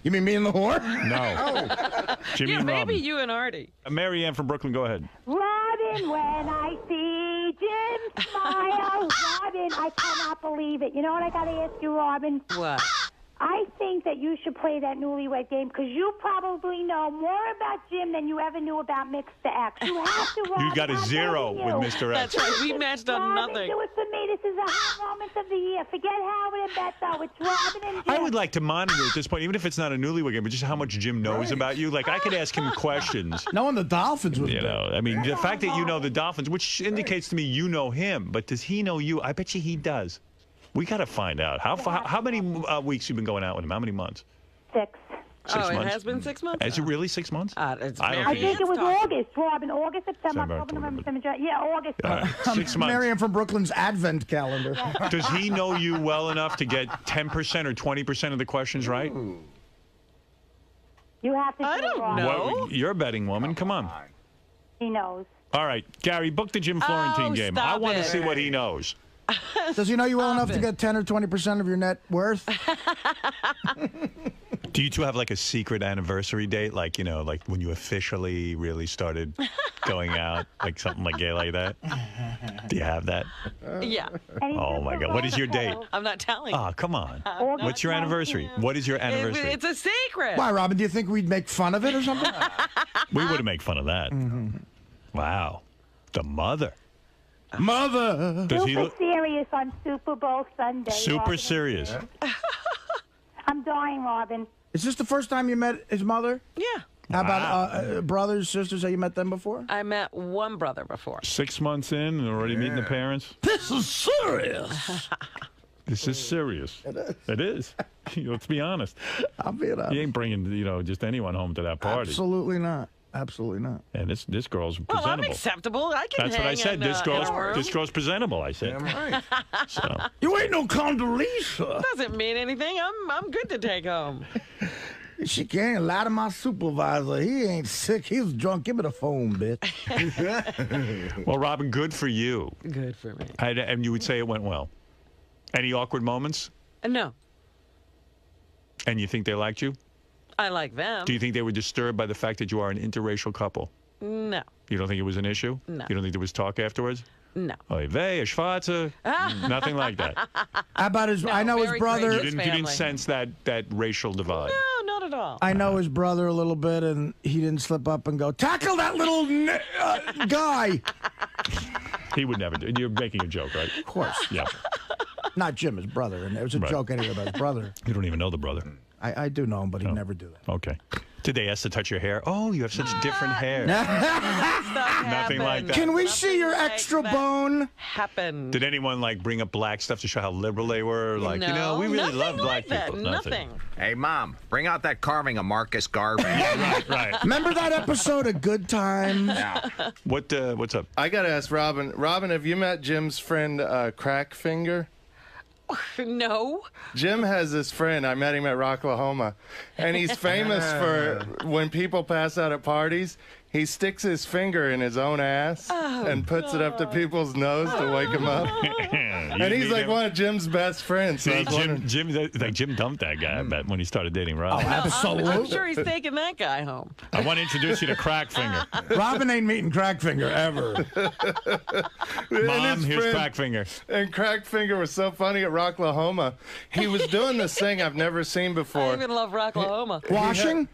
You mean me and the whore? No. Jimmy and maybe Robin. you and Artie. Mary Ann from Brooklyn, go ahead. Robin, when I see Jim smile, Robin, I cannot believe it. You know what I got to ask you, Robin? What? I think that you should play that Newlywed Game because you probably know more about Jim than you ever knew about Mr. X. You have to, Robin. You got a zero with Mr. X. That's right. We matched on Robin, nothing. do it for me. This is a hot moment of the year. Forget Howard and Beto. It's Robin and Jim. I would like to monitor at this point, even if it's not a Newlywed Game, but just how much Jim knows about you. Like, I could ask him questions. Knowing the Dolphins was You know, I mean, the fact that you know the Dolphins, which indicates to me you know him, but does he know you? I bet you he does. We got to find out. How many weeks you been going out with him? How many months? 6. 6 months? It has been 6 months? Is it really 6 months? I think it was August, Robin. August, September, October, November, December, yeah, August. All right. 6 months. Marion from Brooklyn's Advent calendar. Does he know you well enough to get 10% or 20% of the questions right? You have to. I don't know. Well, you're a betting woman. Come on. He knows. All right, Gary, book the Jim Florentine game. I want to see what he knows. Does he know you well enough to get 10 or 20% of your net worth? Do you two have like a secret anniversary date? Like, you know, like when you officially really started going out, like something like gay like that? Do you have that? Yeah. Oh, my God. What is your date? I'm not telling you. Oh, come on. What's your anniversary? What is your anniversary? It's a secret. Why, Robin? Do you think we'd make fun of it or something? We would have made fun of that. Wow. The mother. Mother. Does he Super look serious on Super Bowl Sunday. super Robin. serious? I'm dying, Robin. Is this the first time you met his mother? Yeah. How about brothers, sisters? Have you met them before? I met one brother before. 6 months in and already meeting the parents? This is serious. This is serious. It is. Let's be honest. I'll be honest. You ain't bringing, you know, just anyone home to that party. Absolutely not. Absolutely not. And this girl's Well, presentable. I'm acceptable. I can That's what I said. in, This in a room. girl's presentable. I said. Right. So You ain't no Condoleezza. Doesn't mean anything. I'm good to take home. She can't lie to my supervisor. He ain't sick. He's drunk. Give me the phone, bitch. well, Robin, good for you. Good for me. And you would say it went well. Any awkward moments? No. And you think they liked you? I like them. Do you think they were disturbed by the fact that you are an interracial couple? No. You don't think it was an issue? No. You don't think there was talk afterwards? No. Oy vey, a Schwarze? Nothing like that. How about his? I know his brother. You didn't sense that racial divide. No, not at all. I know his brother a little bit, and he didn't slip up and go tackle that little guy. He would never do. You're making a joke, right? Of course. Yeah. Not Jim, his brother, and it was a joke anyway about his brother. You don't even know the brother. I do know him, but he'd never do that. Okay. Did they ask to touch your hair? Oh, you have such different hair. Nothing like that. Can we see your extra bone? Happened. Did anyone like bring up black stuff to show how liberal they were? Like, no, you know, we really love black that. people. Nothing. Hey, Mom, bring out that carving of Marcus Garvey. right. Remember that episode of Good Times? Yeah. What's up? I got to ask Robin. Robin, have you met Jim's friend Crackfinger? No. Jim has this friend. I met him at Rocklahoma, and he's famous for when people pass out at parties, he sticks his finger in his own ass and puts it up to people's nose to wake them up. And he's like one of Jim's best friends. So Jim dumped that guy, I bet, when he started dating Robin. Oh, absolutely. I'm sure he's taking that guy home. I want to introduce you to Crackfinger. Robin ain't meeting Crackfinger ever. Mom, here's Crackfinger. And Crackfinger was so funny at Rocklahoma. He was doing this thing I've never seen before. I even love Rocklahoma. Washing?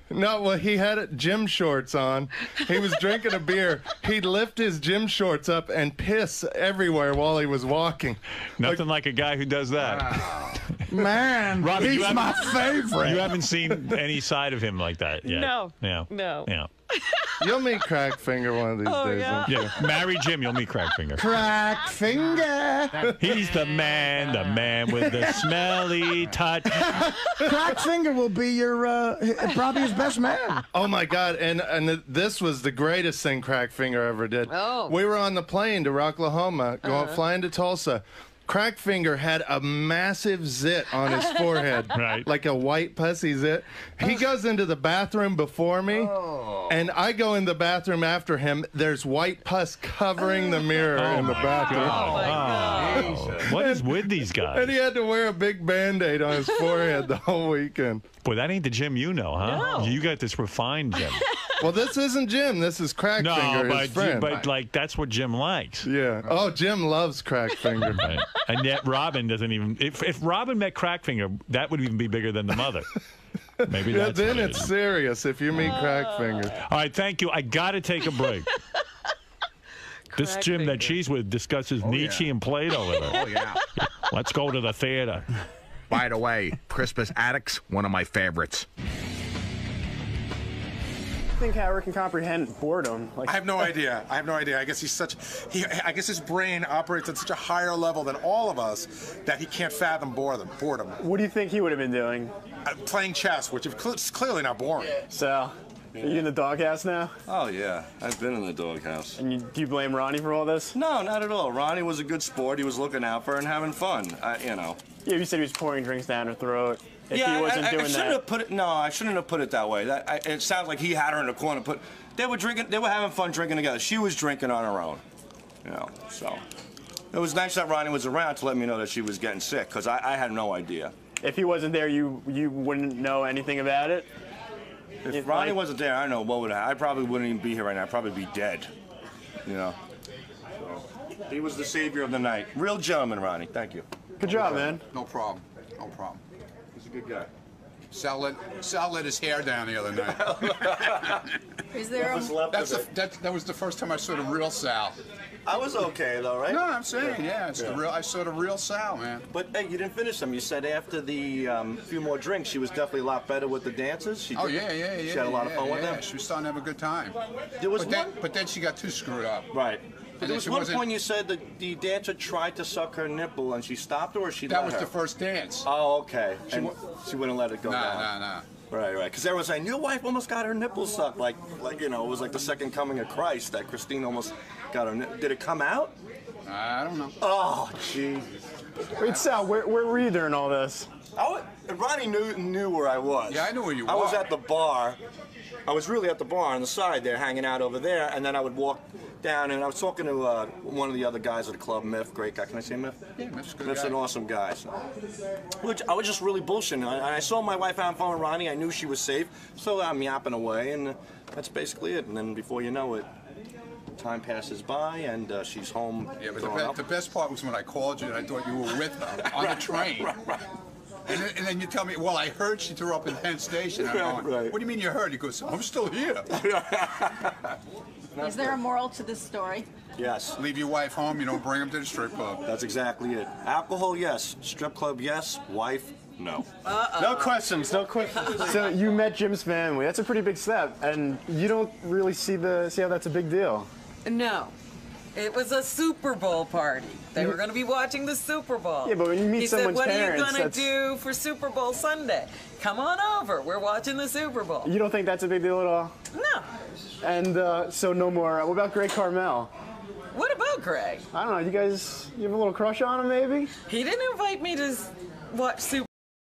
He had gym shorts on. He was drinking a beer. He'd lift his gym shorts up and piss everywhere while he was walking. Nothing like a guy who does that. Wow. Man, Robin, he's my favorite. You haven't seen any side of him like that yet. No. Yeah. No. Yeah. You'll meet Crackfinger one of these days. Yeah. Marry Jim, you'll meet Crackfinger. Crackfinger. He's the man with the smelly touch. Crackfinger will be your probably his best man. Oh my God! And this was the greatest thing Crackfinger ever did. Oh. We were on the plane to Rocklahoma, flying to Tulsa. Crackfinger had a massive zit on his forehead, right? Like a white pussy zit. He goes into the bathroom before me, and I go in the bathroom after him. There's white pus covering the mirror in the bathroom. What is with these guys? And he had to wear a big Band-Aid on his forehead the whole weekend. Boy, that ain't the Jim you know, huh? No. You got this refined Jim. Well, this isn't Jim. This is Crackfinger, his friend. but like that's what Jim likes. Yeah. Oh, Jim loves Crackfinger. Right. And yet Robin doesn't even. If Robin met Crackfinger, that would even be bigger than the mother. Maybe that's then what it's serious if you meet Crackfinger. All right, thank you. I got to take a break. This Jim that she's with discusses Nietzsche and Plato with her. Oh, yeah. Let's go to the theater. By the way, Crispus Attucks, one of my favorites. think Howard can comprehend boredom? I have no idea. I have no idea. I guess I guess his brain operates at such a higher level than all of us that he can't fathom boredom. What do you think he would have been doing? Playing chess, which is clearly not boring. So, are you in the doghouse now? Oh, yeah. I've been in the doghouse. And do you blame Ronnie for all this? No, not at all. Ronnie was a good sport. He was looking out for her and having fun, you know. Yeah, you said he was pouring drinks down her throat. If yeah, he wasn't doing I shouldn't have put it. No, I shouldn't have put it that way. It sounds like he had her in the corner. They were drinking. They were having fun drinking together. She was drinking on her own. You know, so it was nice that Ronnie was around to let me know that she was getting sick, because I had no idea. If he wasn't there, you wouldn't know anything about it? If Ronnie wasn't there, I don't know what would happen. I probably wouldn't even be here right now. I'd probably be dead. You know. So, he was the savior of the night. Real gentleman, Ronnie. Thank you. Good job, man. No problem. No problem. He's a good guy. Sal let his hair down the other night. Is there that was the first time I saw the real Sal. I was okay though, right? No, I'm saying, yeah, it's the real. I saw the real Sal, man. But hey, you didn't finish them. You said after the few more drinks, she was definitely a lot better with the dances. She yeah. She had a lot of fun with them. She was starting to have a good time. But then she got too screwed up. Right. But there was one point you said that the dancer tried to suck her nipple and she stopped her, or she let her? That was the first dance. Oh, okay. She wouldn't let it go down. No. Right. Because everyone was saying, your wife almost got her nipples sucked. Like you know, it was like the second coming of Christ that Christine almost got her nipple. Did it come out? I don't know. Oh, Jesus. Wait, Sal, where were you during all this? Ronnie knew where I was. Yeah, I knew where you were. I was at the bar. I was really at the bar on the side there, hanging out over there, and then I would walk down, and I was talking to one of the other guys at the club, Miff, great guy. Can I say Miff? Yeah, Miff's a good Miff's guy. an awesome guy. So. Which I was just really bullshitting. I saw my wife having fun with Ronnie. I knew she was safe, so I'm yapping away, and that's basically it. And then before you know it, time passes by, and she's home. Yeah, but the best part was when I called you, and I thought you were with her on the train. Right. And then you tell me, well, I heard she threw up in Penn Station. I'm going, what do you mean you heard? He goes, I'm still here. Is there a moral to this story? Yes. Leave your wife home, you don't bring them to the strip club. That's exactly it. Alcohol, yes. Strip club, yes. Wife, no. No questions, no questions. So you met Jim's family. That's a pretty big step, and you don't really see how that's a big deal. No. It was a Super Bowl party. They were going to be watching the Super Bowl. Yeah, but when you meet someone's parents... He said, parents, what are you going to do for Super Bowl Sunday? Come on over. We're watching the Super Bowl. You don't think that's a big deal at all? No. And so no more. What about Greg Carmel? What about Greg? I don't know. You have a little crush on him, maybe? He didn't invite me to watch Super